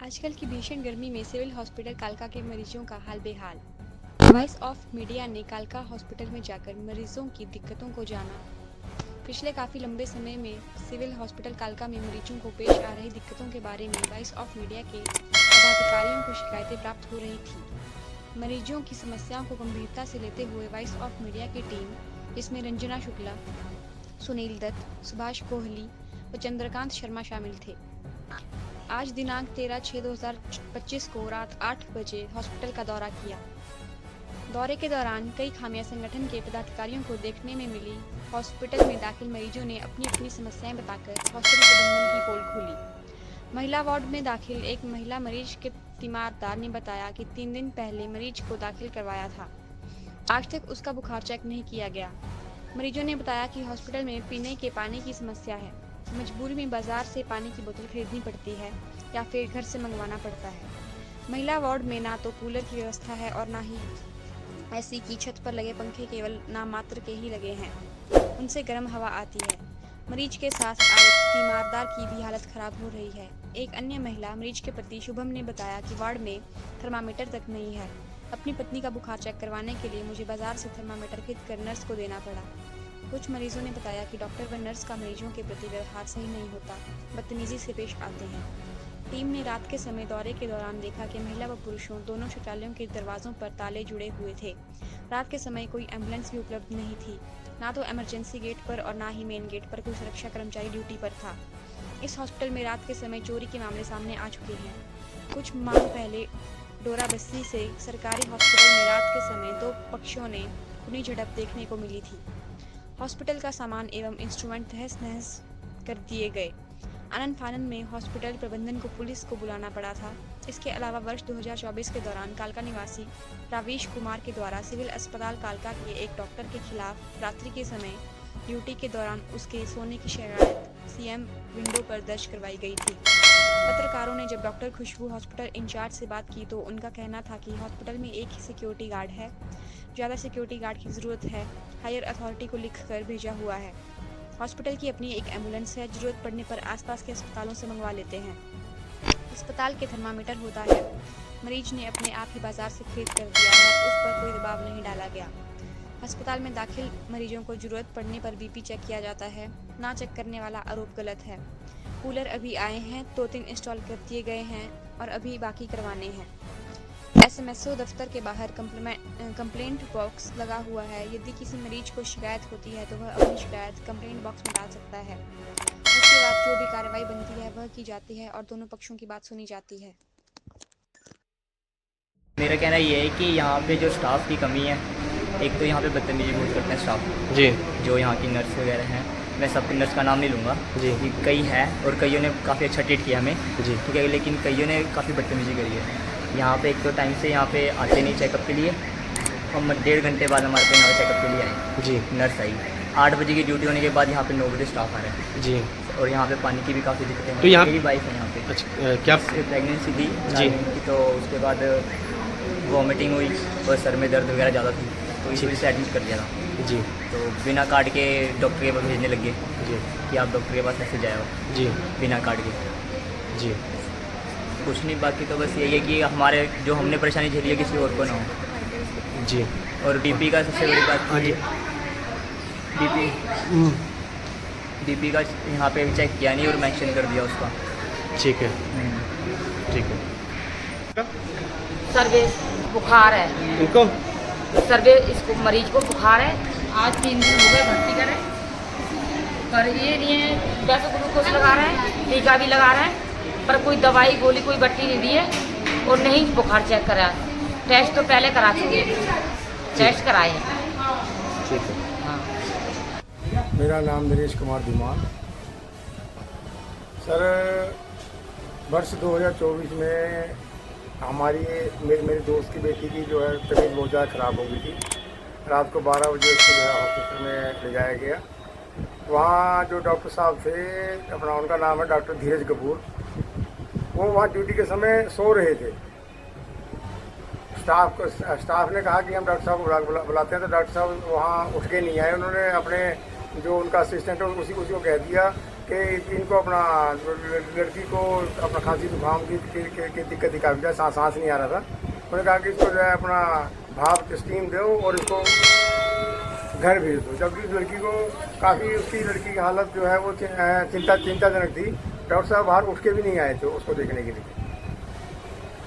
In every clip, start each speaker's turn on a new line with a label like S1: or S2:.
S1: आजकल की भीषण गर्मी में सिविल हॉस्पिटल कालका के मरीजों का हाल बेहाल। वॉइस ऑफ मीडिया ने कालका हॉस्पिटल में जाकर मरीजों की दिक्कतों को जाना। पिछले काफी लंबे समय में सिविल हॉस्पिटल कालका में मरीजों को पेश आ रही दिक्कतों के बारे में वॉइस ऑफ मीडिया के पदाधिकारियों को शिकायतें प्राप्त हो रही थी। मरीजों की समस्याओं को गंभीरता से लेते हुए वॉइस ऑफ मीडिया की टीम, जिसमें रंजना शुक्ला, सुनील दत्त, सुभाष कोहली व चंद्रकांत शर्मा शामिल थे, आज दिनांक 13/6/2025 को रात 8 बजे हॉस्पिटल का दौरा किया। दौरे के दौरान कई खामियां संगठन के पदाधिकारियों को देखने में मिली। हॉस्पिटल में दाखिल मरीजों ने अपनी अपनी समस्याएं बताकर हॉस्पिटल प्रबंधन की पोल खोली। महिला वार्ड में दाखिल एक महिला मरीज के तीमारदार ने बताया कि 3 दिन पहले मरीज को दाखिल करवाया था, आज तक उसका बुखार चेक नहीं किया गया। मरीजों ने बताया कि हॉस्पिटल में पीने के पानी की समस्या है, मजबूरी में बाजार से पानी की बोतल खरीदनी पड़ती है या फिर घर से मंगवाना पड़ता है। महिला वार्ड में ना तो कूलर की व्यवस्था है और ना ही ऐसी की छत पर लगे पंखे केवल नाम मात्र के ही लगे हैं, उनसे गर्म हवा आती है। मरीज के साथ आए तीमारदार की भी हालत खराब हो रही है। एक अन्य महिला मरीज के पति शुभम ने बताया कि वार्ड में थर्मामीटर तक नहीं है। अपनी पत्नी का बुखार चेक करवाने के लिए मुझे बाजार से थर्मामीटर खरीद कर नर्स को देना पड़ा। कुछ मरीजों ने बताया कि डॉक्टर व नर्स का मरीजों के प्रति व्यवहार सही नहीं होता, बदतमीजी से पेश आते हैं। टीम ने रात के समय दौरे के दौरान देखा कि महिला व पुरुषों दोनों शौचालयों के दरवाजों पर ताले जुड़े हुए थे। रात के समय कोई एम्बुलेंस भी उपलब्ध नहीं थी, ना तो इमरजेंसी गेट पर और ना ही मेन गेट पर कोई सुरक्षा कर्मचारी ड्यूटी पर था। इस हॉस्पिटल में रात के समय चोरी के मामले सामने आ चुके हैं। कुछ माह पहले डोराबस्सी से सरकारी हॉस्पिटल में रात के समय 2 पक्षों ने खूनी झड़प देखने को मिली थी। हॉस्पिटल का सामान एवं इंस्ट्रूमेंट तहस नहस कर दिए गए। आनन फानन में हॉस्पिटल प्रबंधन को पुलिस को बुलाना पड़ा था। इसके अलावा वर्ष 2024 के दौरान कालका निवासी रावेश कुमार के द्वारा सिविल अस्पताल कालका के एक डॉक्टर के खिलाफ रात्रि के समय ड्यूटी के दौरान उसके सोने की शिकायत सीएम विंडो पर दर्ज करवाई गई थी। पत्रकारों ने जब डॉक्टर खुशबू हॉस्पिटल इंचार्ज से बात की तो उनका कहना था कि हॉस्पिटल में एक ही सिक्योरिटी गार्ड है, ज़्यादा सिक्योरिटी गार्ड की ज़रूरत है। हायर अथॉरिटी को लिखकर भेजा हुआ है। हॉस्पिटल की अपनी एक एम्बुलेंस है, ज़रूरत पड़ने पर आसपास के अस्पतालों से मंगवा लेते हैं। अस्पताल के थर्मामीटर होता है, मरीज ने अपने आप ही बाजार से खरीद कर दिया है, उस पर कोई दबाव नहीं डाला गया। अस्पताल में दाखिल मरीजों को ज़रूरत पड़ने पर बीपी चेक किया जाता है, ना चेक करने वाला आरोप गलत है। कूलर अभी आए हैं, 2-3 इंस्टॉल कर दिए गए हैं और अभी बाकी करवाने हैं। एसएमएसओ दफ्तर के बाहर कंप्लेंट बॉक्स लगा हुआ है। यदि किसी मरीज को शिकायत होती है तो वह अपनी शिकायत कंप्लेंट बॉक्स में डाल सकता है। उसके बाद जो भी कार्रवाई बनती है वह की जाती है और दोनों पक्षों की बात सुनी जाती है।
S2: मेरा कहना ये है कि यहाँ पे जो स्टाफ की कमी है, एक तो यहाँ पे बदतमीजी बहुत करते हैं स्टाफ
S3: जी
S2: जो यहाँ की नर्स वगैरह हैं। मैं सब नर्स का नाम नहीं लूँगा
S3: जी
S2: कि कई हैं और कईयों ने काफ़ी अच्छा ट्रीट किया हमें,
S3: जी
S2: ठीक है, लेकिन कईयों ने काफ़ी बदतमीजी करी है। यहाँ पे एक तो टाइम से यहाँ पे आते नहीं चेकअप के लिए, हम 1.5 घंटे बाद हमारे पे यहाँ चेकअप के लिए आए।
S3: जी
S2: नर्स आई 8 बजे की ड्यूटी होने के बाद यहाँ पे 9 बजे स्टाफ आ रहा है
S3: जी।
S2: और यहाँ पे पानी की भी काफ़ी दिक्कतें हैं।
S3: तो यहाँ
S2: मेरी वाइफ है यहाँ पे,
S3: अच्छा क्या
S2: प्रेगनेंसी थी
S3: जी।
S2: तो उसके बाद वॉमिटिंग हुई और सर में दर्द वगैरह ज़्यादा थी, तो इस वजह से एडमिट कर दिया था।
S3: जी
S2: तो बिना कार्ड के डॉक्टर के पास भेजने लगे
S3: जी
S2: कि आप डॉक्टर के पास ऐसे जाओ
S3: जी
S2: बिना कार्ड के।
S3: जी
S2: कुछ नहीं, बाकी तो बस यही है कि हमारे जो हमने परेशानी झेली है किसी और को ना हो।
S3: जी।
S2: और बीपी का सबसे बड़ी बात
S3: हाँ जी।
S2: बीपी का यहाँ पे चेक किया नहीं और मेंशन कर दिया उसका।
S3: ठीक है ठीक है।
S4: सर्वे बुखार है,
S3: इनको
S4: सर्वे इसको मरीज को बुखार है। आज 3 दिन हो गए भर्ती करे, पर ये लिए वैसे ग्लूकोज लगा रहे हैं, टीका भी लगा रहे हैं, पर कोई दवाई गोली कोई बट्टी नहीं दी है और नहीं बुखार चेक करा। टेस्ट तो पहले करा चुके, टेस्ट कराए हैं।
S3: ठीक है।
S4: हाँ।
S5: मेरा नाम नरेश कुमार धीमान। सर, वर्ष 2024 में हमारी मेरे दोस्त की बेटी की जो है तबीयत बहुत ज़्यादा ख़राब हो गई थी। रात को 12 बजे उसको जो है हॉस्पिटल में ले जाया गया। वहाँ जो डॉक्टर साहब थे, अपना उनका नाम है डॉक्टर धीरज कपूर, वो वहाँ ड्यूटी के समय सो रहे थे। स्टाफ ने कहा कि हम डॉक्टर साहब को बुलाते हैं, तो डॉक्टर साहब वहाँ उठ के नहीं आए। उन्होंने अपने जो उनका असिस्टेंट है उसी को कह दिया कि इनको अपना लड़की को अपना खांसी जुकाम की दिक्कत दिखा दी, सांस नहीं आ रहा था। उन्होंने कहा कि इसको जो है अपना भाप स्टीम दो और इसको घर भेज दो। जबकि उस लड़की को काफ़ी, उसकी लड़की की हालत जो है वो चिंताजनक थी। डॉक्टर साहब बाहर उठ के भी नहीं आए थे उसको देखने के लिए।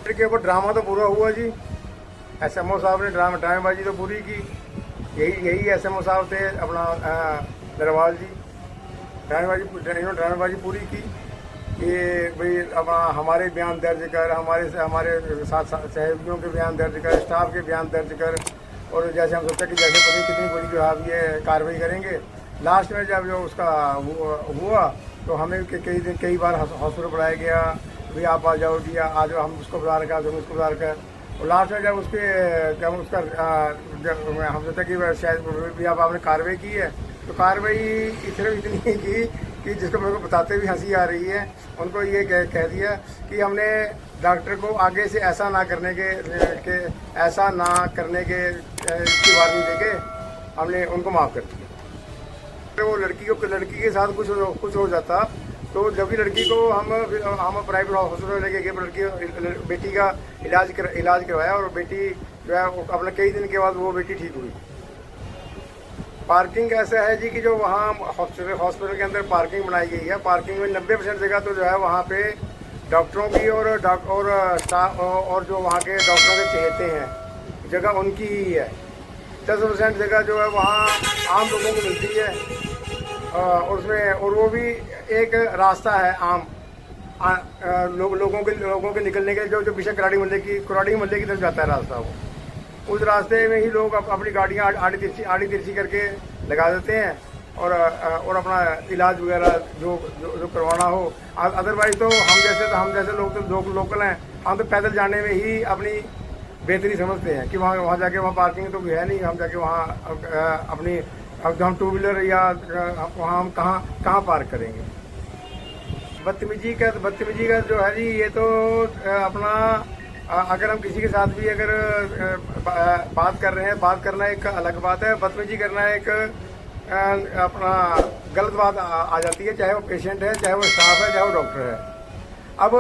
S5: के ऊपर ड्रामा तो पूरा हुआ जी। SMO साहब ने ड्रामेबाजी तो पूरी की। यही SMO साहब थे अपना नरवाल जी। ड्रामेबाजी पूरी की कि भाई अब हमारे बयान दर्ज कर, हमारे साथ सहयोगियों के बयान दर्ज कर, स्टाफ के बयान दर्ज कर। और जैसे हम सोचते कि जैसे पता नहीं कितनी बड़ी जो आप ये कार्रवाई करेंगे। लास्ट में जब जो उसका हुआ तो हमें कई बार हॉस्पिटल बुलाया गया, भी आप आ जाओ जी, आ जाओ, हम उसको बुला रखा, हम उसको बुला रखा। और लास्ट में जब उसका हम सोचा कि शायद भी आपने कार्रवाई की है, तो कार्रवाई सिर्फ इतनी की कि जिसको मेरे को बताते भी हंसी आ रही है। उनको ये कह दिया कि हमने डॉक्टर को आगे से ऐसा ना करने के की वार्निंग देके हमने उनको माफ़ कर दिया। वो लड़की के साथ कुछ हो जाता तो जब भी लड़की को हम प्राइवेट हॉस्पिटल लेके गए, बेटी का इलाज करवाया और बेटी जो है अपने कई दिन के बाद वो बेटी ठीक हुई। पार्किंग ऐसा है जी कि जो वहाँ हॉस्पिटल के अंदर पार्किंग बनाई गई है, पार्किंग में 90% जगह तो जो है वहाँ पे डॉक्टरों की और स्टाफ और जो वहाँ के डॉक्टरों के चहेते हैं जगह उनकी ही है। 10% जगह जो है वहाँ आम लोगों को मिलती है। और वो भी एक रास्ता है आम लोगों के निकलने के, जो पीछे कुराड़ी मोहल्ले की तरफ जाता है रास्ता। वो उस रास्ते में ही लोग अपनी गाड़ियाँ आड़ी तिरछी करके लगा देते हैं और अपना इलाज वगैरह जो करवाना हो। अदरवाइज तो हम जैसे लोग तो लोकल हैं, हम तो पैदल जाने में ही अपनी बेहतरी समझते हैं कि वहाँ जाके वहाँ पार्किंग तो है नहीं, हम जाके वहाँ अपनी अब हम टू व्हीलर या वहाँ हम कहाँ पार्क करेंगे। बदतमीजी का जो है जी, ये तो अपना अगर हम किसी के साथ भी अगर बात कर रहे हैं, बात करना एक अलग बात है, बदतमीजी करना एक अपना गलत बात आ जाती है। चाहे वो पेशेंट है, चाहे वो स्टाफ है, चाहे वो डॉक्टर है। अब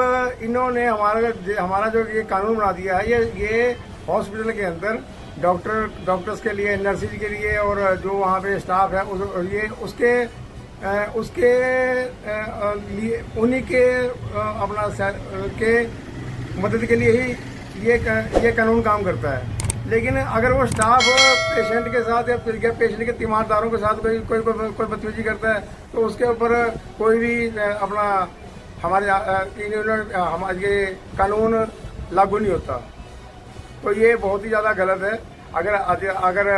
S5: इन्होंने हमारा जो ये कानून बना दिया है, ये हॉस्पिटल के अंदर डॉक्टर्स के लिए, नर्सिस के लिए और जो वहाँ पे स्टाफ है उसके लिए उन्हीं के अपना के मदद के लिए ही ये कानून काम करता है। लेकिन अगर वो स्टाफ पेशेंट के साथ या फिर पेशेंट के तीमारदारों के साथ कोई बदतमीजी करता है तो उसके ऊपर कोई भी अपना हमारे ये कानून लागू नहीं होता। तो ये बहुत ही ज़्यादा गलत है। अगर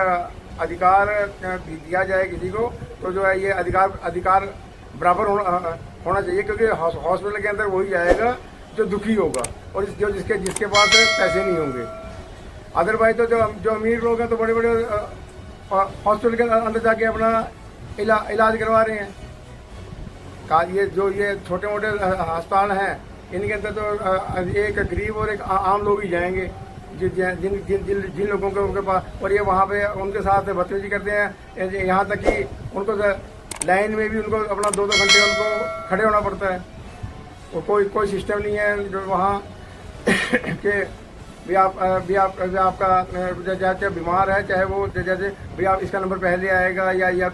S5: अधिकार दिया जाए किसी को तो जो है ये अधिकार बराबर होना चाहिए, क्योंकि हॉस्पिटल के अंदर वही जाएगा जो दुखी होगा और जिसके पास पैसे नहीं होंगे। अदरवाइज तो जो अमीर लोग हैं तो बड़े बड़े हॉस्पिटल के अंदर जाके अपना इलाज करवा रहे हैं। ये छोटे मोटे अस्पताल हैं, इनके अंदर तो एक गरीब और एक आम लोग ही जाएंगे जिन लोगों के उनके पास, और ये वहाँ पे उनके साथ बदतमीजी करते हैं। यहाँ तक कि उनको लाइन में भी उनको अपना 2-2 घंटे उनको खड़े होना पड़ता है और कोई सिस्टम नहीं है जो वहाँ के भी आपका चाहे बीमार है, चाहे वो जैसे भी आप इसका नंबर पहले आएगा या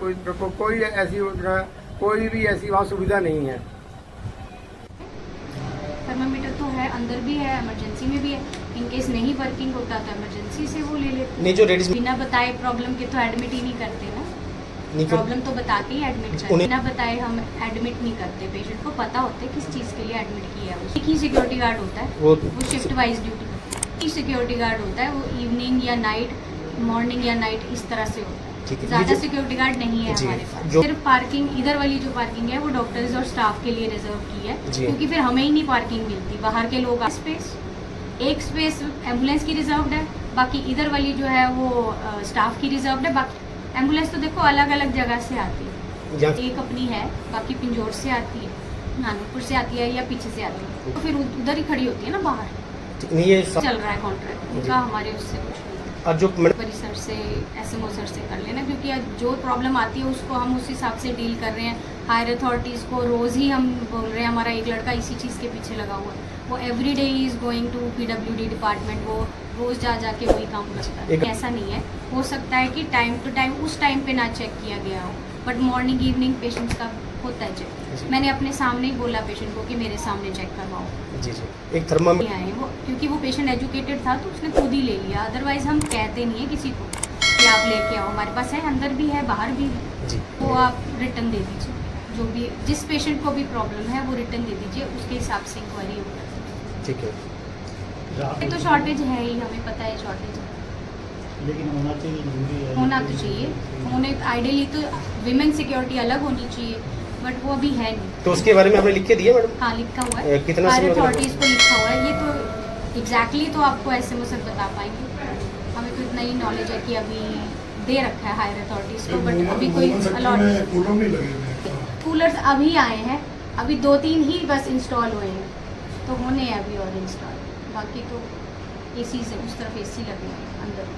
S5: कोई भी ऐसी वहाँ सुविधा नहीं है।
S6: थर्मामीटर तो है, अंदर भी है, इमरजेंसी में भी है। इन केस नहीं वर्किंग होता तो इमरजेंसी से वो ले लेते
S3: नहीं, जो लेडीज
S6: बिना बताए प्रॉब्लम के तो एडमिट ही नहीं करते ना। प्रॉब्लम तो बता के ही एडमिट करते, बिना बताए हम एडमिट नहीं करते। पेशेंट को पता होता है किस चीज़ के लिए एडमिट किया है। एक ही सिक्योरिटी गार्ड होता है, वो शिफ्ट वाइज ड्यूटी करता है। सिक्योरिटी गार्ड होता है, वो इवनिंग या नाइट, मॉर्निंग या नाइट इस तरह से होता है। ज़्यादा सिक्योरिटी गार्ड नहीं है हमारे पास। सिर्फ पार्किंग, इधर वाली जो पार्किंग है वो डॉक्टर्स और स्टाफ के लिए रिजर्व की है, क्योंकि फिर हमें ही नहीं पार्किंग मिलती। बाहर के लोग एक स्पेस एम्बुलेंस की रिजर्व है, बाकी इधर वाली जो है वो स्टाफ की रिजर्व है। बाकी एम्बुलेंस तो देखो अलग अलग जगह से आती है, एक अपनी है, बाकी पिंजौर से आती है, नानकपुर से आती है या पीछे से आती है, तो फिर उधर ही खड़ी होती है ना बाहर। ये चल रहा है कॉन्ट्रैक्ट उनका, हमारे उससे कुछ
S3: और जो
S6: परिसर से SMO सर से कर लेना, क्योंकि जो प्रॉब्लम आती है उसको हम उस हिसाब से डील कर रहे हैं। हायर अथॉरिटीज़ को रोज़ ही हम बोल रहे हैं, हमारा एक लड़का इसी चीज़ के पीछे लगा हुआ है, वो every day is going to PWD department, वो रोज़ जा के वही काम करता है। ऐसा नहीं है, हो सकता है कि टाइम टू टाइम उस टाइम पे ना चेक किया गया हो, बट मॉर्निंग इवनिंग पेशेंट्स का होता है चेक। मैंने अपने सामने ही बोला पेशेंट को कि मेरे सामने चेक करवाओ।
S3: जी जी, एक थर्मामीटर
S6: आए वो, क्योंकि वो पेशेंट एजुकेटेड था तो उसने खुद ही ले लिया, अदरवाइज हम कहते नहीं है किसी को कि आप लेके आओ, हमारे पास है, अंदर भी है बाहर भी है,
S3: जी,
S6: वो आप रिटर्न दे दीजिए, जो भी जिस पेशेंट को भी प्रॉब्लम है वो रिटर्न दे दीजिए, उसके हिसाब से इंक्वायरी होगी।
S3: ठीक है।
S6: ये तो शॉर्टेज है ही, हमें पता है शॉर्टेज है,
S7: लेकिन होना चाहिए, जरूरी है,
S6: होना तो चाहिए, होने आइडियली तो विमेन सिक्योरिटी अलग होनी चाहिए, बट वो अभी है नहीं।
S3: तो उसके बारे में आपने लिख के दिया मैडम?
S6: हाँ, लिखा हुआ है,
S3: कितना
S6: हायर
S3: समय
S6: अथॉरिटीज़ को लिखा हुआ है, ये तो एग्जैक्टली तो आपको SMO सर बता पाएंगे, हमें तो इतना ही नॉलेज है कि अभी दे रखा है हायर अथॉरिटीज़ को, बट अभी कोई अलॉट कूलर्स अभी आए हैं, अभी 2-3 ही बस इंस्टॉल हुए हैं, तो होने हैं अभी और इंस्टॉल, बाकी तो AC से उस तरफ AC लगे हैं अंदर।